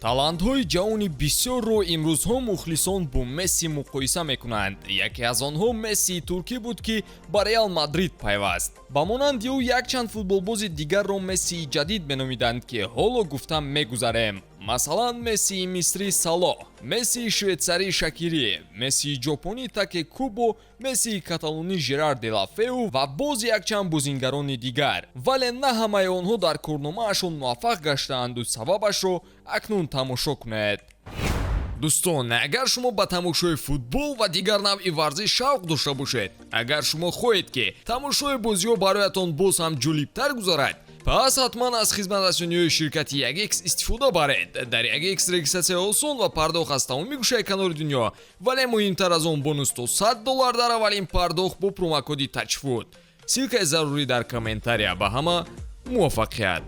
талантҳои ҷавони бисёрро имрӯзҳо мухлисон бо Месси муқоиса мекунанд. Яке аз онҳо Мессии туркӣ буд, ки ба Реал Мадрид пайваст. Ба монанди ӯ якчанд футболбози дигарро Мессии ҷадид меномиданд, ки ҳоло гуфта мегузарем. Масалан, Мессии мисрӣ Салоҳ, Мессии шветсарӣ Шакирӣ, Мессии ҷопонӣ Таке Кубо, Мессии каталонӣ Жерар де ла Феу ва боз якчанд бозингарони дигар. Вале на ҳамаи онҳо дар корномаашон муваффақ гаштаанду сабабашро акнун тамошо кунед. дӯстон, агар шумо ба тамошои футбол ва дигар навъи варзиш шавқ дошта бошед, агар шумо хоҳед ки тамошои бозиҳо бароятон боз ҳам ҷолибтар гузарад, пас ҳатман аз хизматрасониҳои ширкати 1x истифода баред. Дар 1x регистратсия осон ва пардохт аз тамоми гӯшаи канори дунё, вале муҳимтар аз он бонус то $100 дар аввалин пардохт бо промокоди тачфут. силкаи зарурӣ дар комментария. Ба ҳама муваффақият.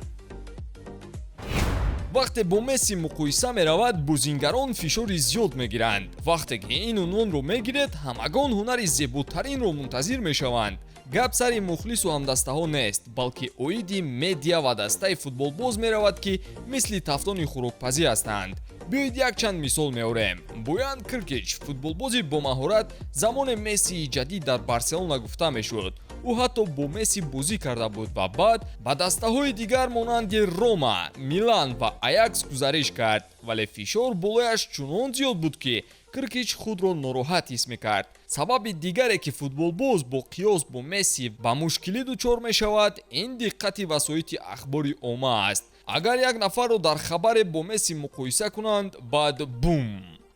вақте бо Месси муқоиса меравад, бозингарон фишори зиёд мегиранд. вақте ки ин унвонро мегиред, ҳамагон ҳунари зеботаринро мунтазир мешаванд. гап сари мухлису ҳамдастаҳо нест, балки оиди медиа ва дастаи футболбоз меравад, ки мисли тафтони хӯрокпазӣ ҳастанд. биёед якчанд мисол меорем. Боян Кркич, футболбози бо маҳорат, замоне Мессии ҷадид дар Барселона гуфта мешуд. ӯ ҳатто бо Месси бозӣ карда буд ва баъд ба дастаҳои дигар монанди Рома, Милан ва Аякс гузариш кард. Вале фишор болояш чунон зиёд буд, ки Кркич худро нороҳат ҳис мекард. Сабаби дигаре ки футболбоз бо қиёс бо Месси ба мушкилӣ дучор мешавад, ин диққати васоити ахбори омма аст. агар як нафарро дар хабаре бо Месси муқоиса кунанд, баъд бум!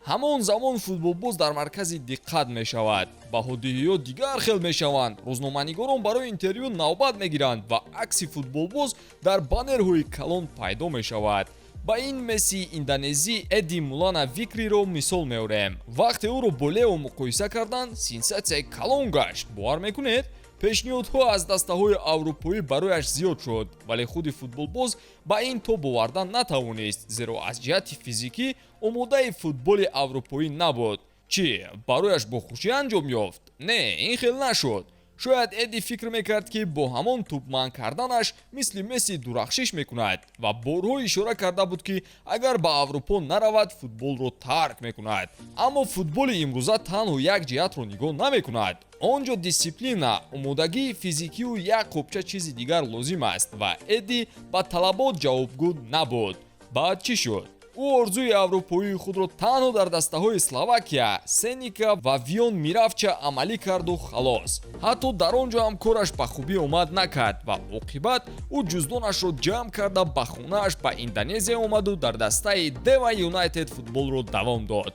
ҳамон замон футболбоз дар маркази диққат мешавад. баҳодиҳиҳо дигар хел мешаванд. рӯзноманигорон барои интервю навбат мегиранд ва акси футболбоз дар баннерҳои калон пайдо мешавад. ба ин Мессии индонезӣ Эди Мулана Викриро мисол меорем. вақте ӯро бо Лео муқоиса карданд, сенсатсияи калон гашт. бовар мекунед? пешниҳодҳо аз дастаҳои аврупоӣ барояш зиёд шуд, вале худи футболбоз ба ин то бовардан натавонист, зеро аз ҷиҳати физикӣ омодаи футболи аврупоӣ набуд. чӣ, барояш бохушӣ анҷом ёфт? Не, ин хел нашуд. шояд Эди фикр мекард, ки бо ҳамон тӯбман карданаш мисли Месси дурахшиш мекунад ва борҳо ишора карда буд, ки агар ба Аврупо наравад, футболро тарк мекунад. аммо футболи имрӯза танҳо як ҷиҳатро нигоҳ намекунад. он ҷо дисциплина, омодагии физикию як қопча чизи дигар лозим аст ва Эди ба талабот ҷавобгӯ набуд. баъд чӣ шуд? ӯ орзуи аврупоии худро танҳо дар дастаҳои Словакия, Сеника ва Вион Миравча амалӣ карду халос. ҳатто дар он ҷо ҳам кораш ба хубӣ омад накард ва оқибат ӯ ҷуздонашро ҷамъ карда ба хонааш ба Индонезия омаду дар дастаи Дева Юнайтед футболро давом дод.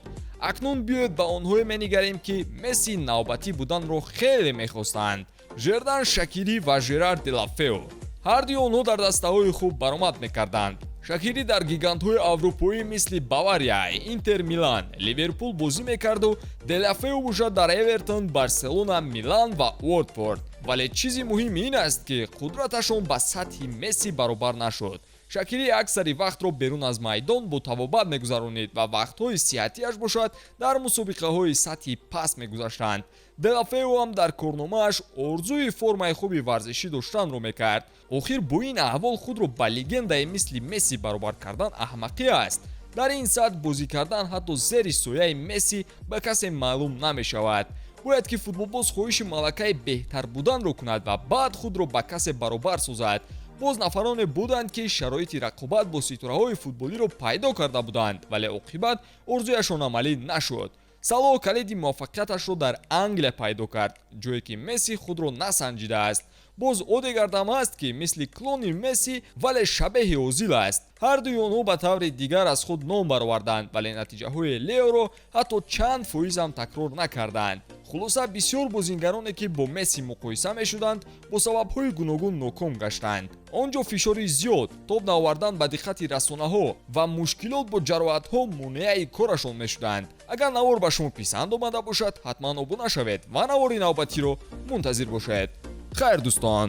акнун биёед ба онҳое менигарем, ки Месси навбатӣ буданро хеле мехостанд. Жердан Шакирӣ ва Жерар де ла Феу. ҳардуи онҳо дар дастаҳои хуб баромад мекарданд. Шакирӣ дар гигантҳои аврупоӣ мисли Бавария, Интер Милан, Ливерпул бозӣ мекарду Де ла Феу бошад дар Эвертон, Барселона, Милан ва Уотфорд. вале чизи муҳим ин аст, ки қудраташон ба сатҳи Месси баробар нашуд. Шакирӣ аксари вақтро берун аз майдон бо табобат мегузаронид ва вақтҳои сиҳатиаш бошад дар мусобиқаҳои сатҳи паст мегузаштанд. Де ла Феу ҳам дар корномааш орзуи формаи хуби варзишӣ доштанро мекард. охир бо ин аҳвол худро ба легендаи мисли Месси баробар кардан аҳмақӣ аст. дар ин сатҳ бозӣ кардан ҳатто зери сояи Месси ба касе маълум намешавад. бояд ки футболбоз хоҳиши малакаи беҳтар буданро кунад ва баъд худро ба касе баробар созад. боз нафароне буданд, ки шароити рақобат бо ситораҳои футболиро пайдо карда буданд, вале оқибат орзуяшон амалӣ нашуд. Салоҳ калиди муваффақияташро дар Англия пайдо кард, ҷое ки Месси худро насанҷидааст. боз Одегард ҳам аст, ки мисли клони Месси, вале шабеҳи Озил аст. ҳардуи онҳо ба таври дигар аз худ ном бароварданд, вале натиҷаҳои Леоро ҳатто чанд фоиз ҳам такрор накарданд. хулоса бисёр бозингароне, ки бо Месси муқоиса мешуданд, бо сабабҳои гуногун ноком гаштанд. он ҷо фишори зиёд, тоб навардан ба диққати расонаҳо ва мушкилот бо ҷароҳатҳо монеаи корашон мешуданд. агар навор ба шумо писанд омада бошад, ҳатман обуна шавед ва навори навбатиро мунтазир бошед. хайр дӯстон.